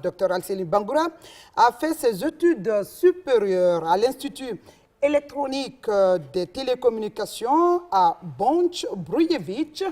Dr Alcéline Bangoura a fait ses études supérieures à l'Institut électronique des télécommunications à Bonch-Brujevich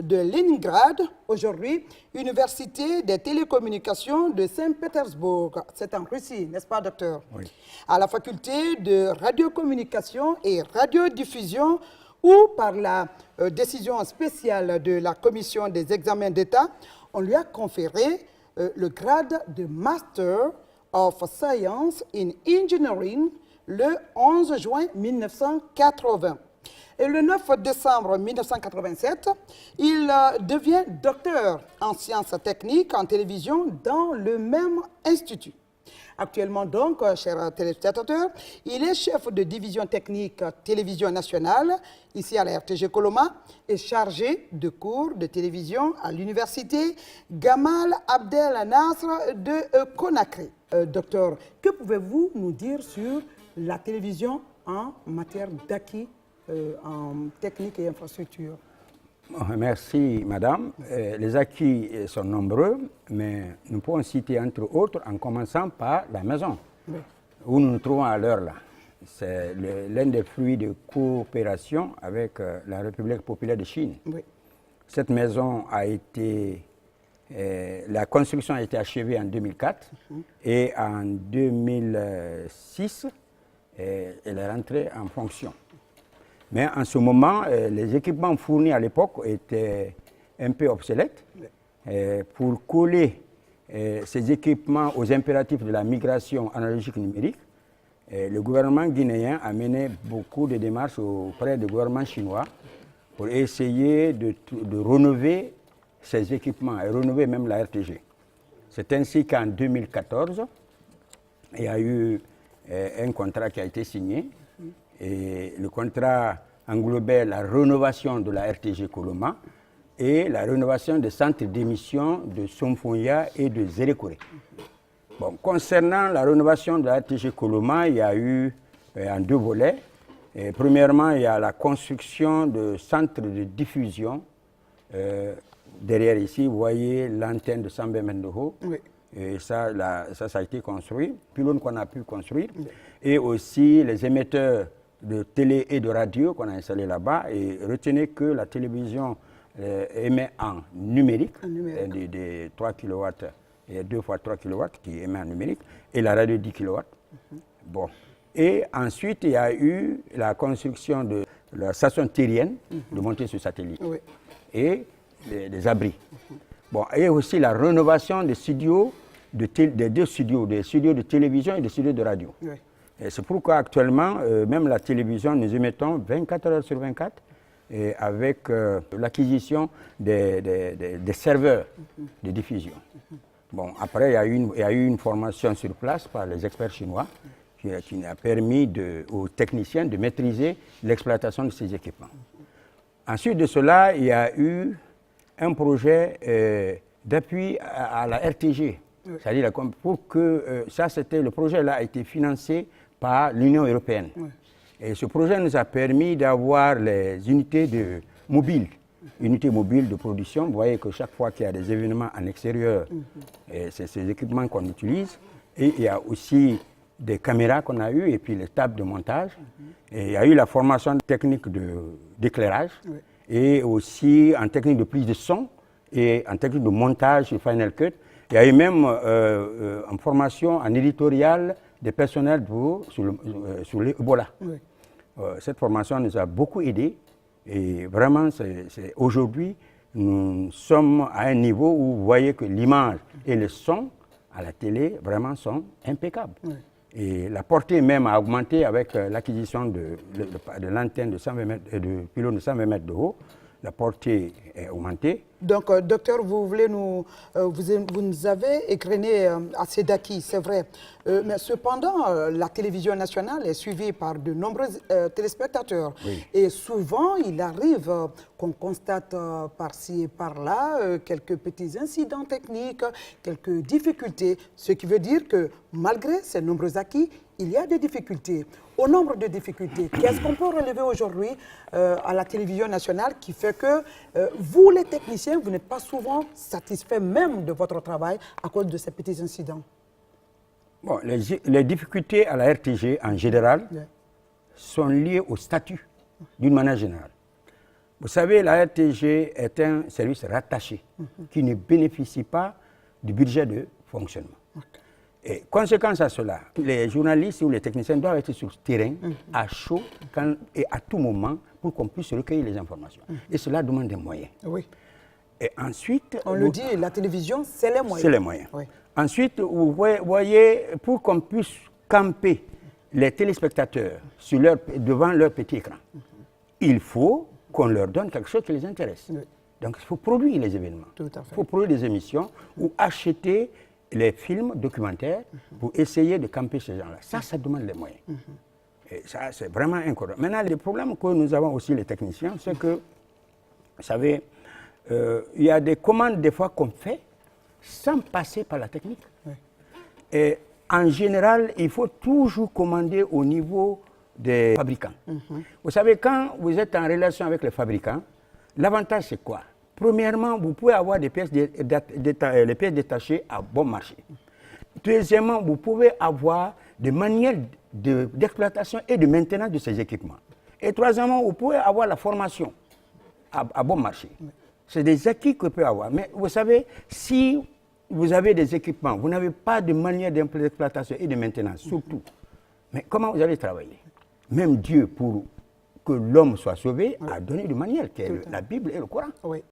de Leningrad, aujourd'hui Université des télécommunications de Saint-Pétersbourg. C'est en Russie, n'est-ce pas, docteur? Oui. À la faculté de radiocommunication et radiodiffusion, où par la décision spéciale de la Commission des examens d'État, on lui a conféré le grade de Master of Science in Engineering le 11 juin 1980. Et le 9 décembre 1987, il devient docteur en sciences techniques en télévision dans le même institut. Actuellement donc, chers téléspectateurs, il est chef de division technique télévision nationale, ici à la RTG Coloma, et chargé de cours de télévision à l'université Gamal Abdel Nasser de Conakry. Docteur, que pouvez-vous nous dire sur la télévision en matière d'acquis en technique et infrastructure? Merci, madame. Les acquis sont nombreux, mais nous pouvons citer entre autres en commençant par la maison, oui, où nous nous trouvons à l'heure là. C'est l'un des fruits de coopération avec la République populaire de Chine. Oui. Cette maison a été, la construction a été achevée en 2004 et en 2006, elle est rentrée en fonction. Mais en ce moment, les équipements fournis à l'époque étaient un peu obsolètes. Pour coller ces équipements aux impératifs de la migration analogique numérique, le gouvernement guinéen a mené beaucoup de démarches auprès du gouvernement chinois pour essayer de rénover ces équipements et rénover même la RTG. C'est ainsi qu'en 2014, il y a eu un contrat qui a été signé. Et le contrat englobait la rénovation de la RTG Coloma et la rénovation des centres d'émission de Somfonya et de Zérékoré. Bon, concernant la rénovation de la RTG Coloma, il y a eu en deux volets. Et premièrement, il y a la construction de centres de diffusion. Derrière ici, vous voyez l'antenne de 120 mètres de haut. Oui. Et ça a été construit, pylône qu'on a pu construire. Oui. Et aussi les émetteurs de télé et de radio qu'on a installé là-bas. Et retenez que la télévision émet en numérique, de 3 kW et 2 fois 3 kW qui émet en numérique, et la radio 10 kW. Bon. Et ensuite, il y a eu la construction de la station terrienne de montée sur satellite et des abris. Bon, et aussi la rénovation des studios, des deux studios, des studios de télévision et des studios de radio. C'est pourquoi actuellement, même la télévision, nous émettons 24 heures sur 24 et avec l'acquisition des serveurs de diffusion. Bon, après, il y a eu une formation sur place par les experts chinois qui a permis aux techniciens de maîtriser l'exploitation de ces équipements. Ensuite de cela, il y a eu un projet d'appui à la RTG. C'est-à-dire pour que le projet-là a été financé par l'Union européenne. Et ce projet nous a permis d'avoir les unités mobiles de production. Vous voyez que chaque fois qu'il y a des événements en extérieur, c'est ces équipements qu'on utilise. Et il y a aussi des caméras qu'on a eues et puis les tables de montage. Et il y a eu la formation technique d'éclairage et aussi en technique de prise de son et en technique de montage sur Final Cut. Il y a eu même en formation en éditorial des personnels sur l'Ebola. Cette formation nous a beaucoup aidés et vraiment, aujourd'hui, nous sommes à un niveau où vous voyez que l'image et le son à la télé vraiment sont impeccables. Et la portée même a augmenté avec l'acquisition de l'antenne de 120 mètres, de pylône de 120 mètres de haut. La portée est augmentée. Donc, docteur, vous nous avez égrené assez d'acquis, c'est vrai. Mais cependant, la télévision nationale est suivie par de nombreux téléspectateurs. Et souvent, il arrive qu'on constate par-ci et par-là quelques petits incidents techniques, quelques difficultés. Ce qui veut dire que malgré ces nombreux acquis, il y a des difficultés. au nombre de difficultés, qu'est-ce qu'on peut relever aujourd'hui à la télévision nationale qui fait que vous, les techniciens, vous n'êtes pas souvent satisfaits même de votre travail à cause de ces petits incidents? Bon, les difficultés à la RTG en général sont liées au statut d'une manière générale. Vous savez, la RTG est un service rattaché qui ne bénéficie pas du budget de fonctionnement. Et conséquence à cela, les journalistes ou les techniciens doivent être sur le terrain à chaud et à tout moment pour qu'on puisse recueillir les informations. Et cela demande des moyens. Oui. Et ensuite... On le dit, la télévision, c'est les moyens. C'est les moyens. Oui. Ensuite, vous voyez, pour qu'on puisse camper les téléspectateurs devant leur petit écran, il faut qu'on leur donne quelque chose qui les intéresse. Oui. Donc, il faut produire les événements. Tout à fait. Il faut produire des émissions ou acheter les films documentaires pour essayer de camper ces gens-là. Ça demande les moyens. Et ça, c'est vraiment incorrect. Maintenant, le problème que nous avons aussi, les techniciens, c'est que, vous savez, il y a des commandes des fois qu'on fait sans passer par la technique. Oui. Et en général, il faut toujours commander au niveau des fabricants. Vous savez, quand vous êtes en relation avec les fabricants, l'avantage c'est quoi? Premièrement, vous pouvez avoir des pièces les pièces détachées à bon marché. Deuxièmement, vous pouvez avoir des manuels d'exploitation et de maintenance de ces équipements. Et troisièmement, vous pouvez avoir la formation à bon marché. C'est des acquis que vous pouvez avoir. Mais vous savez, si vous avez des équipements, vous n'avez pas de manuel d'exploitation et de maintenance, surtout. Mais comment vous allez travailler? Même Dieu, pour que l'homme soit sauvé, a donné le manuel, qui est la Bible et le Coran. Oui.